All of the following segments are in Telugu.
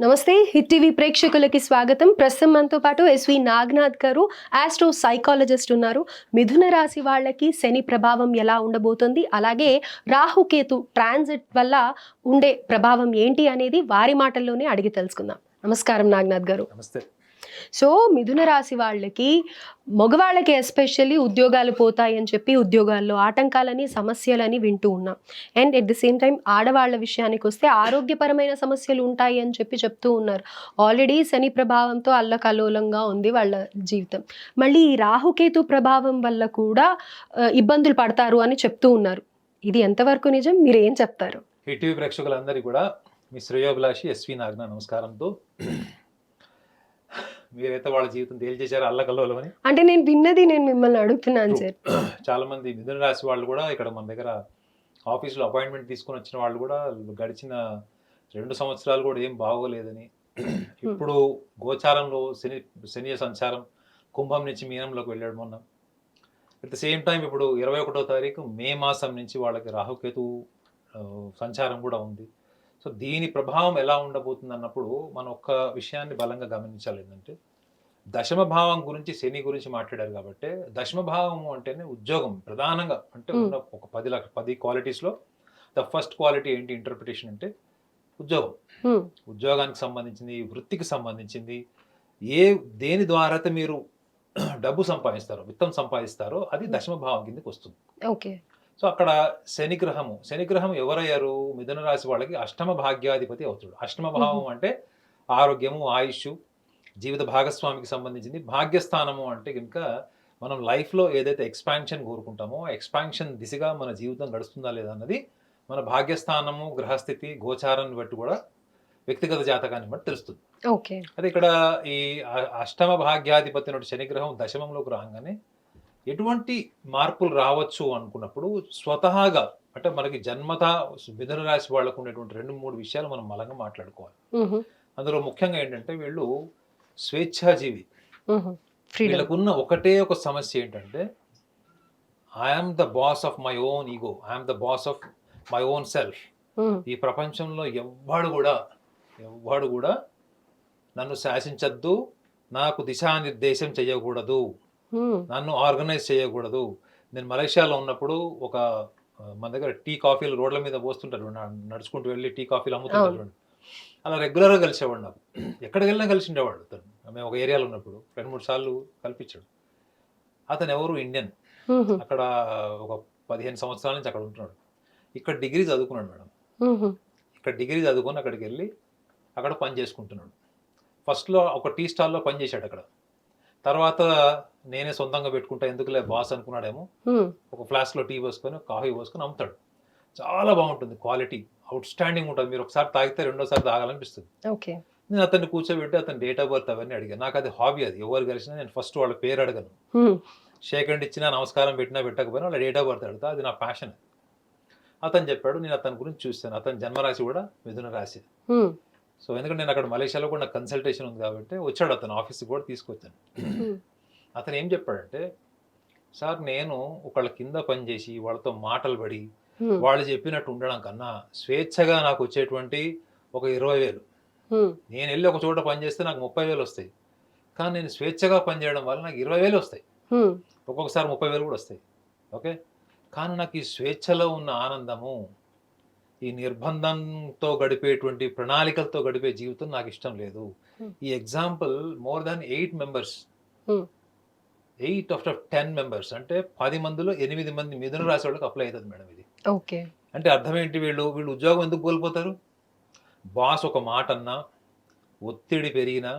నమస్తే హిట్ టీవీ ప్రేక్షకులకి స్వాగతం. ప్రస్తుతం మనతో పాటు ఎస్వి నాగనాథ్ గారు ఆస్ట్రో సైకాలజిస్ట్ ఉన్నారు. మిథున రాశి వాళ్ళకి శని ప్రభావం ఎలా ఉండబోతుంది, అలాగే రాహుకేతు ట్రాన్సిట్ వల్ల ఉండే ప్రభావం ఏంటి అనేది వారి మాటల్లోనే అడిగి తెలుసుకుందాం. నమస్కారం నాగనాథ్ గారు. నమస్తే. సో మిథున రాశి వాళ్ళకి, మగవాళ్ళకి ఎస్పెషల్లీ ఉద్యోగాలు పోతాయని చెప్పి ఉద్యోగాల్లో ఆటంకాలని, సమస్యలని వింటూ ఉన్నాం. And at the same time ఆడవాళ్ళ విషయానికి వస్తే ఆరోగ్యపరమైన సమస్యలు ఉంటాయి అని చెప్పి చెప్తూ ఉన్నారు. ఆల్రెడీ శని ప్రభావంతో అల్లకల్లోలంగా ఉంది వాళ్ళ జీవితం. మళ్ళీ ఈ రాహుకేతు ప్రభావం వల్ల కూడా ఇబ్బందులు పడతారు అని చెప్తూ ఉన్నారు. ఇది ఎంతవరకు నిజం, మీరు ఏం చెప్తారు? హిట్ టీవీ ప్రేక్షకులందరికీ కూడా మీ శ్రేయోభిలాషి ఎస్వి నాగనాథ్ నమస్కారంతో. మీరైతే వాళ్ళ జీవితం తేల్చేశారు అల్లకల్లోలమని. అంటే నేను విన్నది నేను మిమ్మల్ని అడుగుతున్నాను సార్. చాలా మంది మిథున రాశి వాళ్ళు కూడా ఇక్కడ మన దగ్గర ఆఫీస్లో అపాయింట్మెంట్ తీసుకొని వచ్చిన వాళ్ళు కూడా గడిచిన 2 సంవత్సరాలు కూడా ఏం బాగోలేదని, ఇప్పుడు గోచారంలో శని సంచారం కుంభం నుంచి మీనంలోకి వెళ్ళాడు మొన్న. అట్ ద సేమ్ టైం ఇప్పుడు 21వ తారీఖు మే మాసం నుంచి వాళ్ళకి రాహుకేతు సంచారం కూడా ఉంది. సో దీని ప్రభావం ఎలా ఉండబోతుంది అన్నప్పుడు మనం ఒక్క విషయాన్ని బలంగా గమనించాలి. ఏంటంటే దశమ భావం గురించి, శని గురించి మాట్లాడారు కాబట్టి, దశమ భావం అంటేనే ఉద్యోగం ప్రధానంగా. అంటే ఉన్న ఒక 10 క్వాలిటీస్లో ద ఫస్ట్ క్వాలిటీ ఏంటి ఇంటర్ప్రిటేషన్ అంటే ఉద్యోగం. ఉద్యోగానికి సంబంధించింది, వృత్తికి సంబంధించింది, దేని ద్వారా అయితే మీరు డబ్బు సంపాదిస్తారో, విత్తం సంపాదిస్తారో అది దశమ భావం కిందకి వస్తుంది. ఓకే. సో అక్కడ శనిగ్రహం ఎవరయ్యారు? మిథున రాశి వాళ్ళకి అష్టమ భాగ్యాధిపతి అవుతాడు. అష్టమ భావం అంటే ఆరోగ్యము, ఆయుష్, జీవిత భాగస్వామికి సంబంధించింది. భాగ్యస్థానము అంటే కనుక మనం లైఫ్లో ఏదైతే ఎక్స్పాన్షన్ కోరుకుంటామో ఆ ఎక్స్పాన్షన్ దిశగా మన జీవితం గడుస్తుందా లేదా అన్నది మన భాగ్యస్థానము, గ్రహస్థితి, గోచారాన్ని బట్టి కూడా, వ్యక్తిగత జాతకాన్ని బట్టి తెలుస్తుంది. ఓకే. అదే ఇక్కడ ఈ అష్టమ భాగ్యాధిపతి నుండి శనిగ్రహం దశమంలోకి రాగానే ఎటువంటి మార్పులు రావచ్చు అనుకున్నప్పుడు స్వతహాగా అంటే మనకి జన్మతా మిథున రాశి వాళ్ళకు ఉండేటువంటి 2-3 విషయాలు మనం బలంగా మాట్లాడుకోవాలి. అందులో ముఖ్యంగా ఏంటంటే వీళ్ళు స్వేచ్ఛాజీవి. వీళ్ళకున్న ఒకటే ఒక సమస్య ఏంటంటే I'm the boss of my own ego, I'm the boss of my own self. ఈ ప్రపంచంలో ఎవ్వడు కూడా నన్ను శాసించద్దు, నాకు దిశానిర్దేశం చేయకూడదు, నన్ను ఆర్గనైజ్ చేయకూడదు. నేను మలేషియాలో ఉన్నప్పుడు మన దగ్గర టీ కాఫీలు రోడ్ల మీద పోస్తుంటారు, నడుచుకుంటూ వెళ్ళి టీ కాఫీలు అమ్ముతుంటారు. అలా రెగ్యులర్గా కలిసేవాడు. నాకు ఎక్కడికి వెళ్ళినా కలిసి ఉండేవాడు అతను. మేము ఒక ఏరియాలో ఉన్నప్పుడు 2-3 సార్లు కల్పించాడు. అతను ఎవరు? ఇండియన్. అక్కడ ఒక 15 సంవత్సరాల నుంచి అక్కడ ఉంటున్నాడు. ఇక్కడ డిగ్రీ చదువుకున్నాడు మేడం. ఇక్కడ డిగ్రీ చదువుకొని అక్కడికి వెళ్ళి అక్కడ పని చేసుకుంటున్నాడు. ఫస్ట్లో ఒక టీ స్టాల్లో పని చేశాడు అక్కడ. తర్వాత నేనే సొంతంగా పెట్టుకుంటా, ఎందుకులే బాస్ అనుకున్నాడేమో, ఒక ఫ్లాస్క్లో టీ పోసుకొని, కాఫీ పోసుకొని అమ్ముతాడు. చాలా బాగుంటుంది, క్వాలిటీ అవుట్ స్టాండింగ్ ఉంటుంది. మీరు ఒకసారి తాగితే రెండోసారి తాగాలనిపిస్తుంది. నేను అతన్ని కూర్చోబెట్టి అతని డేట్ ఆఫ్ బర్త్ అవన్నీ అడిగాను. నాకు అది హాబీ. అది ఎవరు కలిసినా నేను ఫస్ట్ వాళ్ళ పేరు అడగను, షేక్ హ్యాండ్ ఇచ్చినా, నమస్కారం పెట్టినా పెట్టకపోయినా వాళ్ళ డేట్ ఆఫ్ బర్త్ అడుగుతా. అది నా ప్యాషన్. అతను చెప్పాడు. నేను అతని గురించి చూస్తాను. అతని జన్మరాశి కూడా మిథున రాశి. సో ఎందుకంటే నేను అక్కడ మలేషియాలో కూడా నాకు కన్సల్టేషన్ ఉంది కాబట్టి వచ్చాడు అతను, ఆఫీస్కి కూడా తీసుకొచ్చాను. అతను ఏం చెప్పాడంటే, సార్ నేను ఒకళ్ళ కింద పనిచేసి వాళ్ళతో మాటలు పడి వాళ్ళు చెప్పినట్టు ఉండడం కన్నా స్వేచ్ఛగా నాకు వచ్చేటువంటి ఒక 20,000, నేను వెళ్ళి ఒక చోట పనిచేస్తే నాకు 30,000 వస్తాయి. కానీ నేను స్వేచ్ఛగా పనిచేయడం వల్ల నాకు 20,000 వస్తాయి, ఒక్కొక్కసారి 30,000 కూడా వస్తాయి. ఓకే. కానీ నాకు ఈ స్వేచ్ఛలో ఉన్న ఆనందము, ఈ నిర్బంధంతో గడిపేటువంటి, ప్రణాళికలతో గడిపే జీవితం నాకు ఇష్టం లేదు. ఈ example more than 8 members, 8 out of 10 members అంటే 10 మందిలో 8 మంది మిథున రాశి వాళ్ళకి అప్లై అవుతుంది మేడం ఇది. ఓకే. అంటే అర్థం ఏంటి? వీళ్ళు ఉద్యోగం ఎందుకు కోల్పోతారు? బాస్ ఒక మాట అన్నా, ఒత్తిడి పెరిగినా,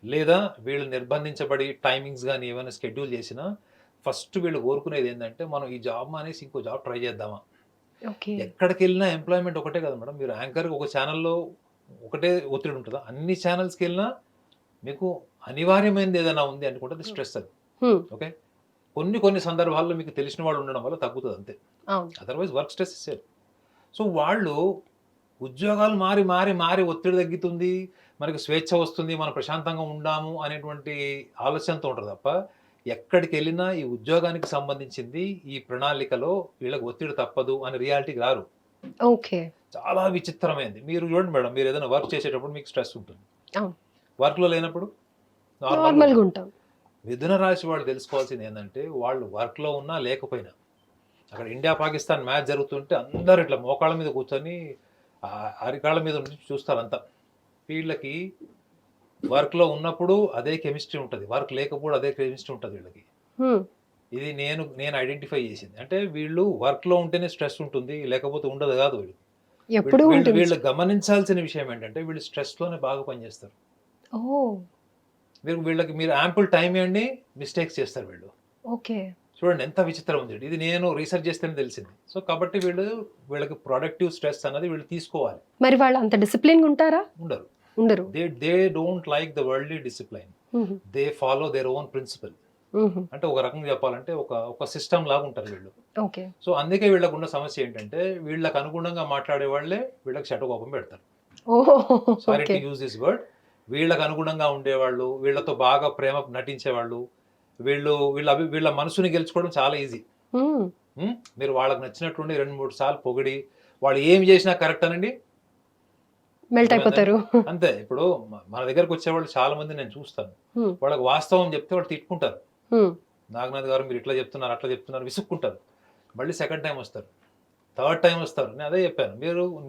లేదా వీళ్ళు నిర్బంధించబడి టైమింగ్స్ కానీ ఏమైనా షెడ్యూల్ చేసినా ఫస్ట్ వీళ్ళు కోరుకునేది ఏంటంటే మనం ఈ జాబ్ మానేసి ఇంకో జాబ్ ట్రై చేద్దామా. ఎక్కడికి వెళ్ళినా ఎంప్లాయ్మెంట్ ఒకటే కదా మేడం. మీరు యాంకర్గా ఒక ఛానల్లో ఒకటే ఒత్తిడి ఉంటుందా? అన్ని ఛానల్స్కి వెళ్ళినా మీకు అనివార్యమైనది ఏదైనా ఉంది అనుకుంటే స్ట్రెస్ అది. ఓకే. కొన్ని సందర్భాల్లో మీకు తెలిసిన వాళ్ళు ఉండడం వల్ల తగ్గుతుంది అంతే, అదర్వైజ్ వర్క్ స్ట్రెస్ ఇస్తారు. సో వాళ్ళు ఉద్యోగాలు మారి ఒత్తిడి తగ్గుతుంది, మనకి స్వేచ్ఛ వస్తుంది, మనం ప్రశాంతంగా ఉండాము అనేటువంటి ఆలోచనతో ఉంటారు తప్ప, ఎక్కడికి వెళ్ళినా ఈ ఉద్యోగానికి సంబంధించింది ఈ ప్రణాళికలో వీళ్ళకి ఒత్తిడి తప్పదు అని రియాలిటీకి రారు. ఓకే. చాలా విచిత్రమైనది. మీరు చూడండి మేడం, మీరు ఏదైనా వర్క్ చేసేటప్పుడు మీకు స్ట్రెస్ ఉంటుంది. అవును. వర్క్‌లో లేనప్పుడు నార్మల్‌గా నార్మల్‌గా ఉంటుంది. ఉంటాం. మిథున రాశి వాళ్ళు తెలుసుకోవాల్సింది ఏందంటే, వాళ్ళు వర్క్‌లో ఉన్నా లేకపోయినా, అక్కడ ఇండియా, పాకిస్తాన్ మ్యాచ్ జరుగుతుంటే అందరూ ఇట్లా మోకాళ్ళ మీద కూర్చొని అరికాళ్ళ మీద ఉండి చూస్తారంతా. వీళ్ళకి వర్క్‌లో ఉన్నప్పుడు అదే కెమిస్ట్రీ ఉంటది. వర్క్ లేకపోతే అదే కెమిస్ట్రీ ఉంటది వీళ్ళకి. హ్మ్. ఇది నేను ఐడెంటిఫై చేసింది. అంటే వీళ్ళు వర్క్‌లో ఉంటేనే స్ట్రెస్ ఉంటుంది. లేకపోతే ఉండదు గాదు వీళ్ళకి. వీళ్ళు ఎప్పుడూ వీళ్ళు ఉంటుంది. వీళ్ళు గమనించాల్సిన విషయం ఏంటంటే, వీళ్ళు స్ట్రెస్‌లోనే బాగా పనిచేస్తారు. ఓహ్! మీరు యాంపుల్ టైమ్ ఇయ్యండి, మిస్టేక్స్ చేస్తారు వీళ్ళు. ఓకే. చూడండి ఎంత విచిత్రం ఉంది. ఇది నేను రీసెర్చ్ చేస్తేనే తెలిసింది. సో, కాబట్టి వీళ్ళకి ప్రొడక్టివ్ స్ట్రెస్ అనేది వీళ్ళు తీసుకోవాలి. మరి వాళ్ళు అంత డిసిప్లిన్‌గా ఉంటారా? ఉండరు. ఉండరు. They don't like the worldly discipline. హుహు. They follow their own principle. హుహు. అంటే ఒక రకంగా చెప్పాలంటే ఒక సిస్టమ్ లాగా ఉంటారు వీళ్ళు. ఓకే. సో, అందుకే వీళ్ళకున్న సమస్య ఏంటంటే, వీళ్ళకి అనుగుణంగా మాట్లాడే వాళ్ళే వీళ్ళకి శటకోపం పెడతారు. Oh! Sorry okay. To use this word. వీళ్ళకి అనుగుణంగా ఉండేవాళ్ళు, వీళ్ళతో బాగా ప్రేమ నటించేవాళ్ళు, వీళ్ళ మనసుని గెలుచుకోవడం చాలా ఈజీ. హ్మ్. మీరు వాళ్ళకి నచ్చినట్టుండి 2, 3 సార్లు పొగిడి, వాళ్ళు ఏమి చేసినా కరెక్ట్ అనండి. మెల్ట్ అర్థమైందండి? అయిపోతారు. అంతే. ఇప్పుడు మన దగ్గరకొచ్చేవాళ్ళు చాలా మందిని నేను చూస్తాను. హ్మ్. వాళ్ళకి వాస్తవం చెప్తే వాళ్ళు తిట్టుకుంటారు. హ్మ్. నాగనాథ్ గారు మీరు ఇట్లా చెప్తున్నారు, అట్లా చెప్తున్నారు విసుక్కుంటారు. మళ్ళీ సెకండ్ టైమ్ వస్తారు. థర్డ్ టైమ్ వస్తారు. నేను అదే చెప్పాను.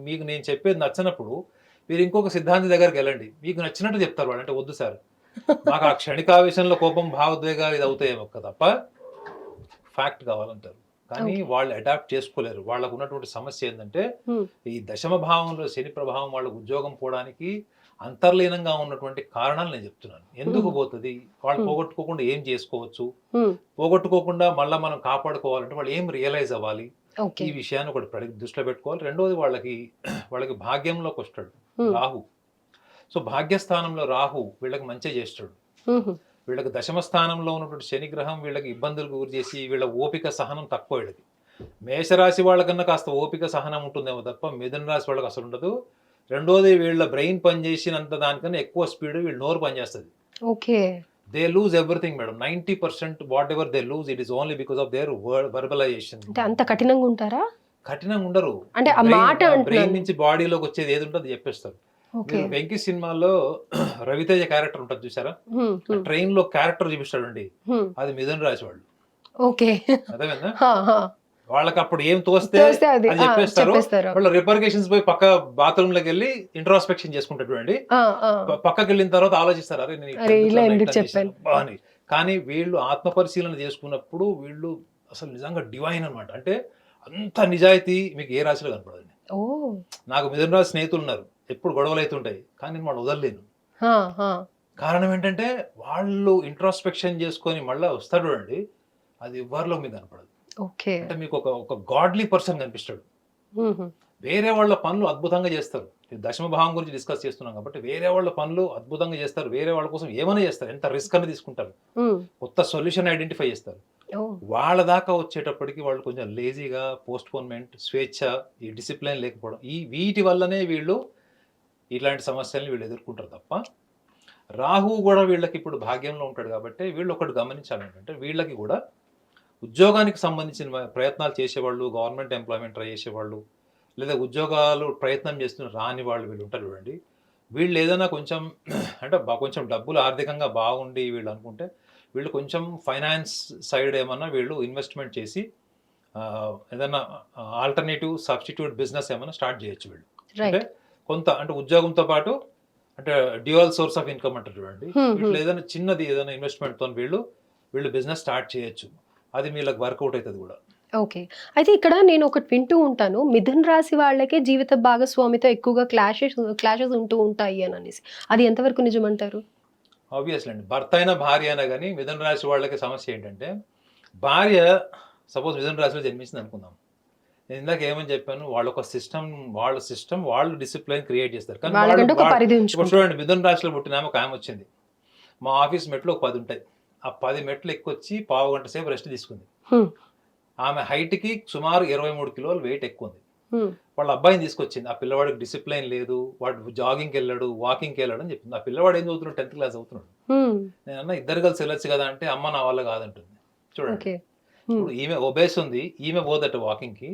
మీకు నేను చెప్పేది నచ్చనప్పుడు మీరు ఇంకొక సిద్ధాంతి దగ్గరికెళ్ళండి. మీకు నచ్చినట్టు చెప్తారు వాళ్ళు. అంటే వద్దు సార్, మాకు ఆ క్షణికావేశంలో కోపం, భావోద్వేగాలు ఇది అవుతాయేమో తప్ప ఫ్యాక్ట్ కావాలంటారు. కానీ ఓకే. వాళ్ళు అడాప్ట్ చేసుకోలేరు. వాళ్ళకున్నటువంటి సమస్య ఏందంటే, హ్మ్. ఈ దశమ భావంలో శని ప్రభావం వాళ్ళకి ఉద్యోగం పోవడానికి అంతర్లీనంగా ఉన్నటువంటి కారణాలు నేను చెప్తున్నాను. ఎందుకు హ్మ్. పోతది? వాళ్ళు హ్మ్. పోగొట్టుకోకుండా ఏం చేసుకోవచ్చు? హ్మ్. పోగొట్టుకోకుండా మళ్ళా మనం కాపాడుకోవాలంటే వాళ్ళు ఏం రియలైజ్ అవ్వాలి? ఈ ఓకే. విషయాన్ని ఒకటి దృష్టిలో పెట్టుకోవాలి. రెండోది వాళ్ళకి భాగ్యంలోకొస్తాడు హ్మ్. రాహు. సో, భాగ్యస్థానంలో రాహు వీళ్ళకి మంచే చేస్తాడు. హుహు. వీళ్ళకి దశమ స్థానంలో ఉన్నటువంటి శని గ్రహం వీళ్ళకి ఇబ్బందులకు గురి చేసి, వీళ్ళ ఓపిక, సహనం తక్కువ వీళ్ళకి. మేషరాశి వాళ్ళకన్నా కాస్త ఓపిక, సహనం ఉంటుందేమో తప్ప మిథున రాశి వాళ్ళకి అసలుండదు. రెండోది వీళ్ళ బ్రెయిన్ పనిచేసినంత దానికన్నా ఎక్కువ స్పీడ్ వీళ్ళ నోరు పనిచేస్తది. Okay. They lose everything madam. 90% whatever they lose it is only because of their verbalisation. అంటే అంత కఠినంగా ఉంటారా? కఠినంగా ఉండరు. అంటే ఆ మాట బ్రెయిన్ అంటున్నాను. నుంచి బాడీలోకి వచ్చేది ఏది ఉంటుందో అది చెప్పేస్తారు. ఓకే. మీరు 'వెంకి' సినిమాలో రవితేజ క్యారెక్టర్ ఉంటది చూసారా? హ్మ్. ఆ హ్మ్. ట్రైన్‌లో క్యారెక్టర్ చూపిస్తాడండి. హ్మ్. అది మిథున రాశి వాళ్ళు. ఓకే. అర్థమైందా? ఆ! ఆ! వాళ్ళకప్పుడు ఏం తోస్తే తోస్తే అది. అది ఆ! చెప్పేస్తారు. చెప్పేస్తారు. వాళ్ళు రిపర్కషన్స్ పోయి పక్క బాత్రూమ్‌లోకెళ్ళి ఇంట్రోస్పెక్షన్ చేసుకుంటారు చూడండి. ఆ! ఆ! పక్కకెళ్ళిన తర్వాత ఆలోచిస్తారు. అరే! నేను ఇట్లా అరే! ఎందుకు ఇలా అన్నా, ఎందుకు ఇట్లా చేశాను చెప్పాను? అబ్బా! అని. కానీ వీళ్ళు ఆత్మపరిశీలన చేసుకున్నప్పుడు వీళ్ళు అసలు నిజంగా డివైన్ అన్నమాట. అంటే అంత నిజాయితీ మీకు ఏ రాశిలో కనపడదండి. ఓహ్! నాకు మిథున రాశి స్నేహితులున్నారు. ఎప్పుడు గొడవలైతుంటాయి. కానీ నేను వాళ్ళని వదలలేను. ఆ! ఆ! కారణం ఏంటంటే వాళ్ళు ఇంట్రోస్పెక్షన్ చేసుకొని మళ్ళా వస్తారు చూడండి. అది ఎవ్వరిలో మీకు కనపడదు. ఓకే. అంటే మీకు ఒక గాడ్లీ పర్సన్ కనిపిస్తాడు. హుహు. వేరే వాళ్ళ పనులు అద్భుతంగా చేస్తారు. ఈ దశమ భావం గురించి డిస్కస్ చేస్తున్నాం కాబట్టి వేరే వాళ్ళ పనులు అద్భుతంగా చేస్తారు. వేరే వాళ్ళ కోసం ఏమైనా చేస్తారు. ఎంత రిస్క్ అన్నా తీసుకుంటారు. హ్మ్. కొత్త సొల్యూషన్ ఐడెంటిఫై చేస్తారు. ఓహ్! వాళ్ళ దాకా వచ్చేటప్పటికి వాళ్ళు కొంచెం లేజీగా, పోస్ట్‌పోన్‌మెంట్, స్వేచ్ఛ, ఈ డిసిప్లిన్ లేకపోవడం వీటి వల్లనే వీళ్ళు ఇలాంటి సమస్యల్ని వీళ్ళు ఎదుర్కొంటారు తప్ప, రాహువు గూడా వీళ్ళకిప్పుడు భాగ్యంలో ఉంటాడు గాబట్టే వీళ్ళొకటి గమనించాలేంటంటే, వీళ్ళకి గూడా ఉద్యోగానికి సంబంధించిన ప్రయత్నాలు చేసేవాళ్ళు, గవర్నమెంట్ ఎంప్లాయ్‌మెంట్ ట్రై చేసేవాళ్ళు, లేదా ఉద్యోగాలు ప్రయత్నం చేస్తున్న రాని వాళ్ళు వీళ్ళుంటారు చూడండి. వీళ్ళేదైనా కొంచెం అంటే కొంచెం డబ్బులు ఆర్థికంగా బాగుండి వీళ్ళనుకుంటే, వీళ్ళు కొంచెం ఫైనాన్స్ సైడ్ ఏమన్నా వీళ్ళు ఇన్వెస్ట్‌మెంట్ చేసి ఏదన్నా ఆల్టర్‌నేటివ్ సబ్‌స్టిట్యూట్ బిజినెస్ ఏమన్నా స్టార్ట్ చేయొచ్చు వీళ్ళు. అంటే రైట్. కొంత అంటే ఉద్యోగంతో పాటు అంటే డ్యూయల్ సోర్స్ ఆఫ్ ఇన్‌కమ్ అంటారు చూడండి. హ్మ్. ఇట్లా హ్మ్. ఏదైనా చిన్నది ఏదైనా ఇన్వెస్ట్‌మెంట్‌తోని వీళ్ళు బిజినెస్ స్టార్ట్ చేయొచ్చు. అది వీళ్ళకి వర్కౌట్ అయితది గూడా. ఓకే. అయితే ఇక్కడ నేను ఒకటి వింటూ ఉంటాను. మిథున రాశి వాళ్ళకే జీవిత భాగస్వామితో ఎక్కువగా క్లాషెస్ ఉంటూ ఉంటాయి అననేసి. అది ఎంతవరకు నిజమంటారు? ఆబ్వియస్లీ అండి. భర్త అయినా, భార్య అయినా గాని మిథున రాశి వాళ్ళకి సమస్య ఏంటంటే, భార్య సపోజ్ మిథున రాశిలో జన్మించింది అనుకుందాం. నేను ఇందాక ఏమని చెప్పాను? వాళ్ళ సిస్టమ్ వాళ్ళు డిసిప్లిన్ క్రియేట్ చేస్తారు. కానీ వాళ్ళు వాళ్ళకంటూ ఒక వాళ్ పరిధి ఇప్పుడు ఉంచుకుంటారు. చూడండి మిథున రాశిలో పుట్టినామె ఒకామె వచ్చింది. మా ఆఫీస్ మెట్లు ఒక 10 ఉంటాయి. ఆ 10 మెట్లు ఎక్కొచ్చి పావుగంట సేపు రెస్ట్ తీసుకుంది. హ్మ్. ఆమె హైట్‌కి సుమారు 23 కిలోలు వెయిట్ ఎక్కువుంది. హ్మ్. వాళ్ళ అబ్బాయిని తీసుకొచ్చింది. ఆ పిల్లవాడికి డిసిప్లిన్ లేదు. వాడు జాగింగ్‌కెళ్ళాడు, వాకింగ్‌కెళ్ళాడు అని చెప్పింది. ఆ పిల్లవాడు ఏం చదువుతున్నాడు? 10థ్ క్లాస్ చదువుతున్నాడు. హ్మ్. నేనన్నా ఇద్దరు కలిసి ఎళ్ళొచ్చు కదా! అంటే అమ్మ నా వల్ల కాదంటుంది. చూడండి. ఓకే. హ్మ్. ఇప్పుడు ఈమె ఒబేస్ ఉంది. ఈమె పోదట వాకింగ్‌కి.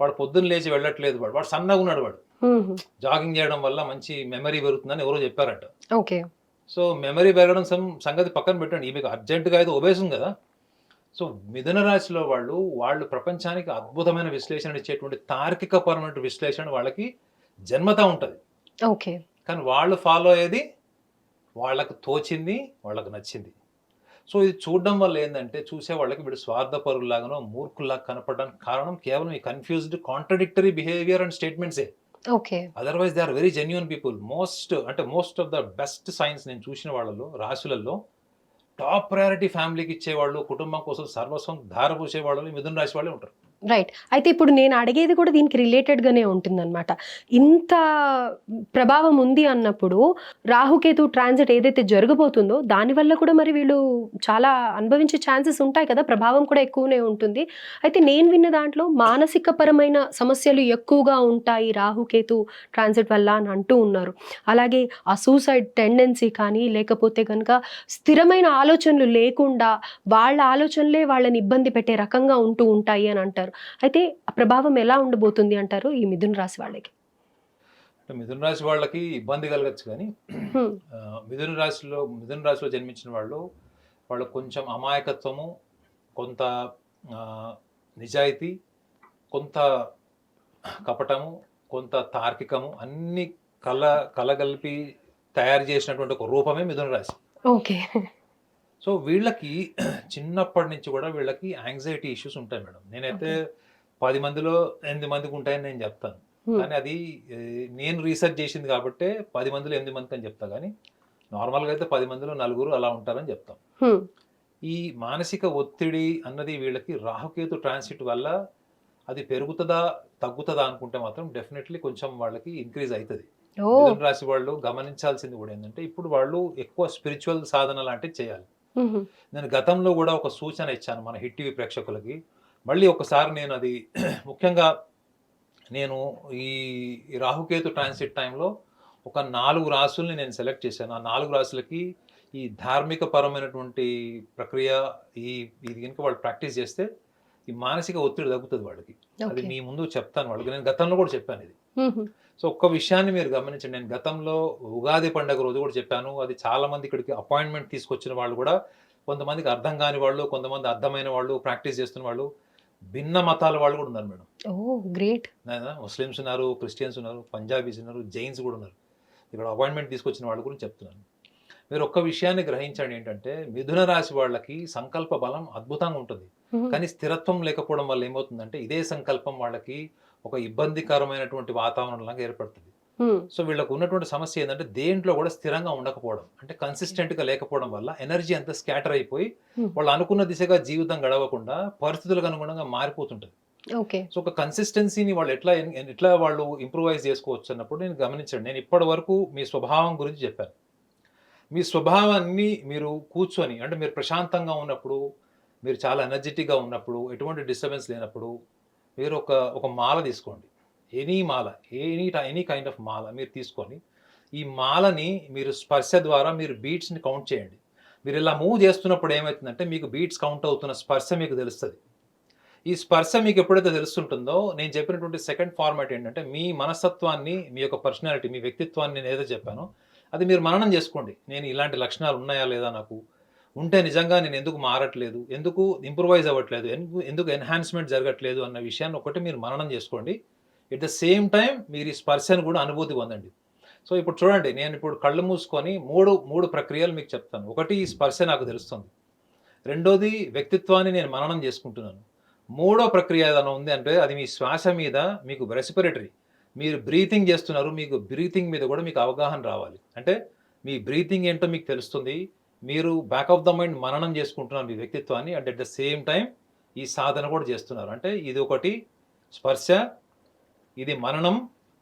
వాడు పొద్దున్న లేచి వెళ్ళట్లేదు, వాడు సన్నగా ఉన్నాడు, వాడు హుహు. జాగింగ్ చేయడం వల్ల మంచి మెమరీ పెరుగుతుందని ఎవరో చెప్పారట. ఓకే. సో మెమరీ పెరగడం సంగతి పక్కన పెట్టండి, ఈమెకు అర్జెంటుగా అయితే ఒబేసం కదా. సో మిథున రాశిలో వాళ్ళు ప్రపంచానికి అద్భుతమైన విశ్లేషణ ఇచ్చేటువంటి తార్కికపరమైన విశ్లేషణ వాళ్ళకి జన్మతా ఉంటుంది. ఓకే. కానీ వాళ్ళు ఫాలో అయ్యేది వాళ్ళకు తోచింది, వాళ్ళకు నచ్చింది. సో ఇది చూడడం వల్ల ఏందంటే, చూసే వాళ్ళకి వీడు స్వార్థపరుల్లాగానో, మూర్ఖుల్లాగా కనపడడానికి కారణం కేవలం ఈ కన్‌ఫ్యూజ్డ్, కాంట్రడిక్టరీ బిహేవియర్ అండ్ స్టేట్మెంట్సే. Okay. Otherwise they are very genuine people. Most of the best science నేను చూసిన వాళ్ళలో, రాశులలో టాప్ ప్రయారిటీ ఫ్యామిలీకి ఇచ్చేవాళ్ళు, కుటుంబం కోసం సర్వస్వం ధారపోసే వాళ్ళు ఈ మిథున రాశి వాళ్ళే ఉంటారు. రైట్. అయితే ఇప్పుడు నేను అడిగేది కూడా దీనికి రిలేటెడ్‌గానే ఉంటుందనమాట. ఇంత ప్రభావం ఉంది అన్నప్పుడు రాహుకేతు ట్రాన్సిట్ ఏదైతే జరగబోతుందో దానివల్ల కూడా మరి వీళ్ళు చాలా అనుభవించే ఛాన్సెస్ ఉంటాయి కదా! ప్రభావం కూడా ఎక్కువనే ఉంటుంది. అయితే నేను విన్న దాంట్లో మానసికపరమైన సమస్యలు ఎక్కువగా ఉంటాయి రాహుకేతు ట్రాన్సిట్ వల్ల అని అంటూ ఉన్నారు. అలాగే ఆ సూసైడ్ టెండెన్సీ కానీ లేకపోతే గనుక స్థిరమైన ఆలోచనలు లేకుండా వాళ్ళ ఆలోచనలే వాళ్ళని ఇబ్బంది పెట్టే రకంగా ఉంటూ ఉంటాయి అని అంటారు. అయితే ఆ ప్రభావం ఎలా ఉండబోతుంది అంటారు ఈ మిథున రాశి వాళ్ళకి? అంటే మిథున రాశి వాళ్ళకి ఇబ్బంది కలగచ్చు కానీ, హ్మ్. మిథున రాశిలో జన్మించిన వాళ్ళు కొంచెం అమాయకత్వము, కొంత నిజాయితీ, కొంత కపటము, కొంత తార్కికము అన్ని కలగలిపి తయారు చేసినటువంటి ఒక రూపమే మిథున రాశి. ఓకే. సో వీళ్ళకి చిన్నప్పటి నుంచి కూడా వీళ్ళకి యాంగ్జైటీ ఇష్యూస్ ఉంటాయి మేడం. నేనైతే 10 మందిలో 8 మందికి ఉంటాయని నేను చెప్తాను. కానీ అది నేను రీసెర్చ్ చేసింది కాబట్టే 10 మందిలో 8 మందికి అని చెప్తా. కానీ నార్మల్గా అయితే 10 మందిలో 4 అలా ఉంటారని చెప్తాం. ఈ మానసిక ఒత్తిడి అన్నది వీళ్ళకి రాహుకేతు ట్రాన్సిట్ వల్ల అది పెరుగుతుందా తగ్గుతుందా అనుకుంటే మాత్రం డెఫినెట్లీ కొంచెం వాళ్ళకి ఇంక్రీజ్ అవుతుంది. మిథున రాశి వాళ్ళు గమనించాల్సింది కూడా ఏంటంటే, ఇప్పుడు వాళ్ళు ఎక్కువ స్పిరిచువల్ సాధన లాంటివి చేయాలి. నేను గతంలో కూడా ఒక సూచన ఇచ్చాను మన హిట్ టీవీ ప్రేక్షకులకి. మళ్ళీ ఒకసారి నేను అది ముఖ్యంగా నేను ఈ రాహుకేతు ట్రాన్సిట్ టైంలో ఒక 4 రాసుల్ని నేను సెలెక్ట్ చేశాను. ఆ 4 రాసులకి ఈ ధార్మిక పరమైనటువంటి ప్రక్రియ ఇది కనుక వాళ్ళు ప్రాక్టీస్ చేస్తే ఈ మానసిక ఒత్తిడి తగ్గుతుంది వాళ్ళకి. అది మీ ముందు చెప్తాను వాళ్ళకి. నేను గతంలో కూడా చెప్పాను ఇది. సో ఒక్క విషయాన్ని మీరు గమనించండి. నేను గతంలో ఉగాది పండుగ రోజు కూడా చెప్పాను. అది చాలా మంది ఇక్కడికి అపాయింట్మెంట్ తీసుకొచ్చిన వాళ్ళు కూడా, కొంతమందికి అర్థం కాని వాళ్ళు, కొంతమంది అర్థమైన వాళ్ళు, ప్రాక్టీస్ చేస్తున్న వాళ్ళు, భిన్న మతాల వాళ్ళు కూడా ఉన్నారు మేడం. గ్రేట్. ముస్లిమ్స్ ఉన్నారు, క్రిస్టియన్స్ ఉన్నారు, పంజాబీస్ ఉన్నారు, జైన్స్ కూడా ఉన్నారు. ఇక్కడ అపాయింట్మెంట్ తీసుకొచ్చిన వాళ్ళ గురించి చెప్తున్నాను. మీరు ఒక్క విషయాన్ని గ్రహించండి, ఏంటంటే మిథున రాశి వాళ్ళకి సంకల్ప బలం అద్భుతంగా ఉంటుంది. కానీ స్థిరత్వం లేకపోవడం వల్ల ఏమవుతుందంటే, ఇదే సంకల్పం వాళ్ళకి ఒక ఇబ్బందికరమైనటువంటి వాతావరణం లాగా ఏర్పడుతుంది. సో వీళ్ళకు ఉన్నటువంటి సమస్య ఏంటంటే, దేంట్లో కూడా స్థిరంగా ఉండకపోవడం, అంటే కన్సిస్టెంట్ గా లేకపోవడం వల్ల ఎనర్జీ అంతా స్కాటర్ అయిపోయి వాళ్ళు అనుకున్న దిశగా జీవితం గడవకుండా పరిస్థితులకు అనుగుణంగా మారిపోతుంటది. సో ఒక కన్సిస్టెన్సీని వాళ్ళు ఎట్లా వాళ్ళు ఇంప్రూవైజ్ చేసుకోవచ్చు అన్నప్పుడు నేను గమనించండి. నేను ఇప్పటి వరకు మీ స్వభావం గురించి చెప్పాను. మీ స్వభావాన్ని మీరు కూర్చొని, అంటే మీరు ప్రశాంతంగా ఉన్నప్పుడు, మీరు చాలా ఎనర్జెటిక్గా ఉన్నప్పుడు, ఎటువంటి డిస్టర్బెన్స్ లేనప్పుడు మీరు ఒక మాల తీసుకోండి. ఎనీ మాల, ఎనీ కైండ్ ఆఫ్ మాల మీరు తీసుకొని, ఈ మాలని మీరు స్పర్శ ద్వారా మీరు బీట్స్ని కౌంట్ చేయండి. మీరు ఇలా మూవ్ చేస్తున్నప్పుడు ఏమవుతుందంటే, మీకు బీట్స్ కౌంట్ అవుతున్న స్పర్శ మీకు తెలుస్తుంది. ఈ స్పర్శ మీకు ఎప్పుడైతే తెలుస్తుంటుందో, నేను చెప్పినటువంటి సెకండ్ ఫార్మాట్ ఏంటంటే, మీ మనస్తత్వాన్ని, మీ యొక్క పర్సనాలిటీ, మీ వ్యక్తిత్వాన్ని నేను ఏదో చెప్పానో అది మీరు మననం చేసుకోండి. నేను ఇలాంటి లక్షణాలు ఉన్నాయా లేదా, నాకు ఉంటే నిజంగా నేను ఎందుకు మారట్లేదు, ఎందుకు ఇంప్రూవైజ్ అవ్వట్లేదు, ఎందుకు ఎన్హాన్స్మెంట్ జరగట్లేదు అన్న విషయాన్ని ఒకటి మీరు మననం చేసుకోండి. ఎట్ ద సేమ్ టైం మీరు ఈ స్పర్శను కూడా అనుభూతి పొందండి. సో ఇప్పుడు చూడండి, నేను ఇప్పుడు కళ్ళు మూసుకొని మూడు ప్రక్రియలు మీకు చెప్తాను. ఒకటి, ఈ స్పర్శ నాకు తెలుస్తుంది. రెండోది, వ్యక్తిత్వాన్ని నేను మననం చేసుకుంటున్నాను. మూడో ప్రక్రియ ఏదైనా ఉంది అంటే, అది మీ శ్వాస మీద, మీకు రెస్పిరేటరీ, మీరు బ్రీతింగ్ చేస్తున్నారు, మీకు బ్రీతింగ్ మీద కూడా మీకు అవగాహన రావాలి. అంటే మీ బ్రీతింగ్ ఏంటో మీకు తెలుస్తుంది, మీరు బ్యాక్ ఆఫ్ ద మైండ్ మననం చేసుకుంటున్నారు మీ వ్యక్తిత్వాన్ని, and at the same time ఈ సాధన కూడా చేస్తున్నారు. అంటే ఇది ఒకటి స్పర్శ, ఇది మననం,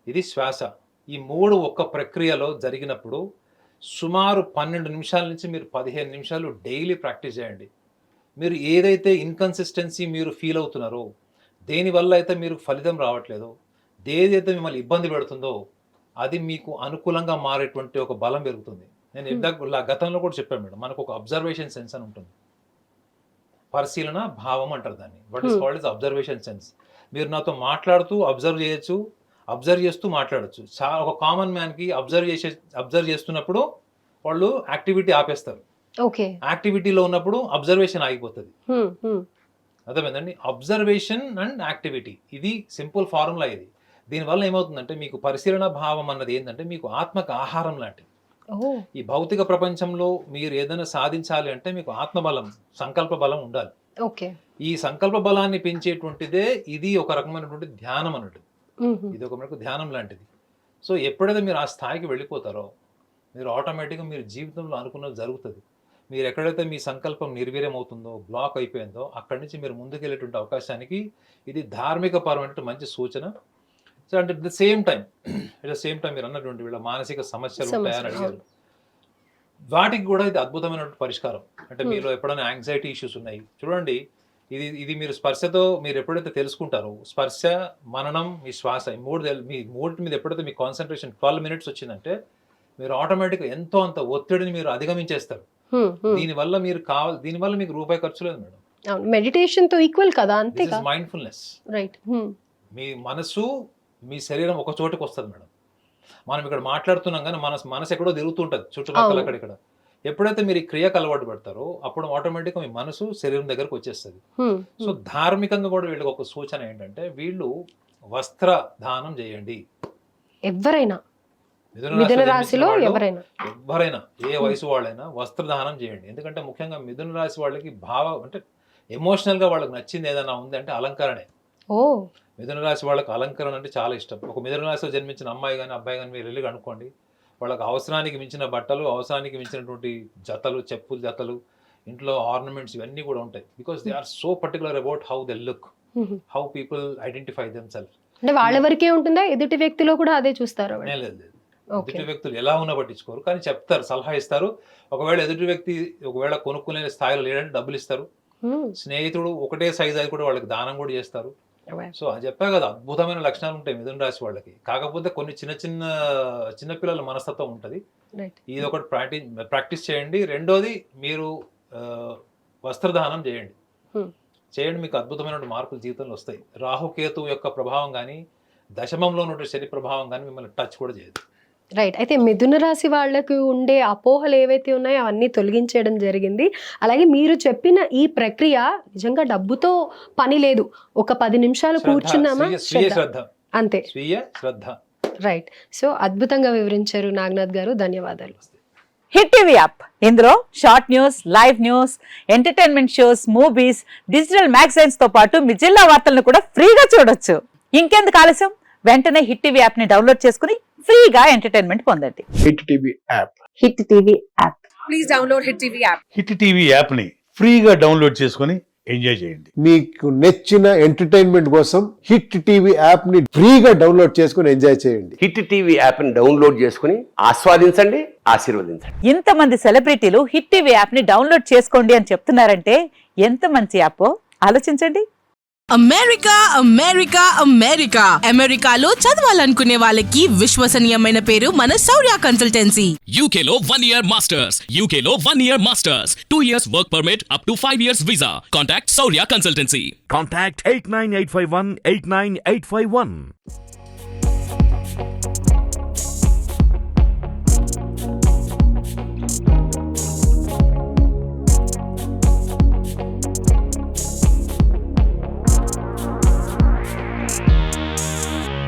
ఇది శ్వాస. ఈ మూడు ఒక్క ప్రక్రియలో జరిగినప్పుడు సుమారు 12 నిమిషాల నుంచి మీరు 15 నిమిషాలు డైలీ ప్రాక్టీస్ చేయండి. మీరు ఏదైతే ఇన్కన్సిస్టెన్సీ మీరు ఫీల్ అవుతున్నారో, దేనివల్ల అయితే మీరు ఫలితం రావట్లేదో, ఏదైతే మిమ్మల్ని ఇబ్బంది పెడుతుందో, అది మీకు అనుకూలంగా మారేటువంటి ఒక బలం పెరుగుతుంది. నేను గతంలో కూడా చెప్పాను మేడం, మనకు ఒక అబ్జర్వేషన్ సెన్స్ అని ఉంటుంది. పరిశీలన భావం అంటారు దాన్ని. What is called is observation sense. మీరు నాతో మాట్లాడుతూ అబ్జర్వ్ చేయొచ్చు, అబ్జర్వ్ చేస్తూ మాట్లాడొచ్చు. ఒక కామన్ మ్యాన్కి అబ్జర్వ్ చేస్తున్నప్పుడు వాళ్ళు యాక్టివిటీ ఆపేస్తారు, ఓకే. యాక్టివిటీలో ఉన్నప్పుడు అబ్జర్వేషన్ ఆగిపోతుంది. అర్థమైందండి? అబ్జర్వేషన్ అండ్ యాక్టివిటీ, ఇది సింపుల్ ఫార్ములా. ఇది దీనివల్ల ఏమవుతుందంటే మీకు పరిశీలన భావం అన్నది ఏంటంటే మీకు ఆత్మకు ఆహారం లాంటిది. ఈ భౌతిక ప్రపంచంలో మీరు ఏదైనా సాధించాలి అంటే మీకు ఆత్మబలం, సంకల్ప బలం ఉండాలి. ఓకే. ఈ సంకల్ప బలాన్ని పెంచేటువంటిదే ఇది ఒక రకమైనటువంటి ధ్యానం అన్నట్టు. ఇది ఒక మనకు ధ్యానం లాంటిది. సో ఎప్పుడైతే మీరు ఆ స్థాయికి వెళ్ళిపోతారో మీరు ఆటోమేటిక్గా మీరు జీవితంలో అనుకున్నది జరుగుతుంది. మీరు ఎక్కడైతే మీ సంకల్పం నిర్వీర్యం అవుతుందో, బ్లాక్ అయిపోయిందో, అక్కడి నుంచి మీరు ముందుకెళ్ళేటువంటి అవకాశానికి ఇది ధార్మిక పరమైన మంచి సూచన. సో అంటే అట్ ద సేమ్ టైం మీరు అన్నటువంటి వీళ్ళ మానసిక సమస్యలు ఉంటాయని అడిగారు, వాటికి కూడా ఇది అద్భుతమైనటువంటి పరిష్కారం. అంటే మీలో ఎప్పుడైనా యాంగ్జైటీ ఇష్యూస్ ఉన్నాయి చూడండి, ఇది మీరు స్పర్శతో మీరు ఎప్పుడైతే తెలుసుకుంటారో, స్పర్శ, మననం, మీ శ్వాస, ఈ మూడు మీద ఎప్పుడైతే మీ కాన్సన్ట్రేషన్ 12 minutes వచ్చిందంటే మీరు ఆటోమేటిక్గా ఎంతో అంత ఒత్తిడిని మీరు అధిగమించేస్తారు. దీనివల్ల మీకు రూపాయి ఖర్చు లేదు మేడం. మెడిటేషన్ తో ఈక్వల్ కదా, అంతే. Mindfulness, right. మీ మనసు మీ శరీరం ఒక చోటుకు వస్తుంది మేడం. మనం ఇక్కడ మాట్లాడుతున్నాం కానీ మనసు ఎక్కడో తిరుగుతుంటది చుట్టుపక్కల అక్కడిక్కడ. ఎప్పుడైతే మీరు ఈ క్రియకు అలవాటు పెడతారో అప్పుడు ఆటోమేటిక్గా మీ మనసు శరీరం దగ్గరకు వచ్చేస్తుంది. సో ధార్మికంగా కూడా వీళ్ళకి ఒక సూచన ఏంటంటే వీళ్ళు వస్త్ర దానం చేయండి. ఎవరైనా మిథున రాశిలో ఎవరైనా ఏ వయసు వాళ్ళైనా వస్త్రదానం చేయండి. ఎందుకంటే ముఖ్యంగా మిథున రాశి వాళ్ళకి అంటే ఎమోషనల్ గా వాళ్ళకి నచ్చింది ఏదైనా ఉంది అంటే అలంకరణే. మిథున రాశి వాళ్ళకి అలంకరణ అంటే చాలా ఇష్టం. ఒక మిథున రాశిలో జన్మించిన అమ్మాయి కానీ అబ్బాయి కానీ మీరు వెళ్ళి అనుకోండి, వాళ్ళకి అవసరానికి మించిన బట్టలు, అవసరానికి మించినటువంటి జతలు, చెప్పులు జతలు, ఇంట్లో ఆర్నమెంట్స్ ఇవన్నీ కూడా ఉంటాయి. Because they are so particular about how they look, how people identify themself. అంటే వాళ్ళ వరకే ఉంటుందా, ఎదుటి వ్యక్తిలో కూడా అదే చూస్తారు? లేదు, ఎదుటి వ్యక్తులు ఎలా ఉన్నా పట్టించుకోరు, కానీ చెప్తారు, సలహా ఇస్తారు. ఒకవేళ ఎదుటి వ్యక్తి కొనుక్కునే స్థాయిలో లేదంటే డబ్బులు ఇస్తారు. స్నేహితుడు ఒకటే సైజ్ అది కూడా వాళ్ళకి దానం కూడా చేస్తారు. సో అది చెప్పా కదా, అద్భుతమైన లక్షణాలు ఉంటాయి మిథున రాశి వాళ్ళకి. కాకపోతే కొన్ని చిన్న పిల్లల మనస్తత్వం ఉంటుంది. ఇది ఒకటి ప్రాక్టీస్ చేయండి. రెండోది మీరు వస్త్రదానం చేయండి. మీకు అద్భుతమైన మార్పులు జీవితంలో వస్తాయి. రాహుకేతు యొక్క ప్రభావం కానీ, దశమంలో ఉన్న శని ప్రభావం కానీ మిమ్మల్ని టచ్ కూడా చేయదు. రైట్. అయితే మిథున రాశి వాళ్ళకు ఉండే అపోహలు ఏవైతే ఉన్నాయో అవన్నీ తొలగించేయడం జరిగింది. అలాగే మీరు చెప్పిన ఈ ప్రక్రియ నిజంగా డబ్బుతో పని లేదు. ఒక 10 నిమిషాలు కూర్చున్నామా, అంతే, స్వీయ శ్రద్ధ. రైట్. సో అద్భుతంగా వివరించారు నాగనాథ్ గారు, ధన్యవాదాలు. హిట్ టీవీ యాప్, ఇందులో short news, live news, entertainment shows, movies, digital magazines తో పాటు మీ జిల్లా వార్తలను కూడా ఫ్రీగా చూడొచ్చు. ఇంకెందుకు ఆలస్యం, వెంటనే హిట్ టీవీ యాప్ ని డౌన్లోడ్ చేసుకుని ఫ్రీగా ఎంటర్టైన్మెంట్ పొందండి. Hit TV app. Hit TV app. Please download hit TV app. Hit TV app ని ఫ్రీగా డౌన్లోడ్ చేసుకుని ఎంజాయ్ చేయండి. మీకు నచ్చిన ఎంటర్టైన్మెంట్ కోసం హిట్ టీవీ యాప్ ని ఫ్రీగా డౌన్లోడ్ చేసుకుని ఎంజాయ్ చేయండి. హిట్ టీవీ యాప్ ని డౌన్లోడ్ చేసుకుని ఆస్వాదించండి, ఆశీర్వదించండి. ఇంతమంది సెలబ్రిటీలు హిట్ టీవీ యాప్ ని డౌన్లోడ్ చేసుకోండి అని చెప్తున్నారంటే ఎంత మంచి యాప్ ఆలోచించండి. అమెరికా అమెరికా అమెరికా అమెరికాలో చదవాలనుకునే వాళ్ళకి విశ్వసనీయమైన పేరు మన శౌర్య కన్సల్టెన్సీ. UK లో 1 year masters, UK లో 1 year masters, 2 years work permit up to 5 years visa. Contact Saurya Consultancy. Contact 89851 89851.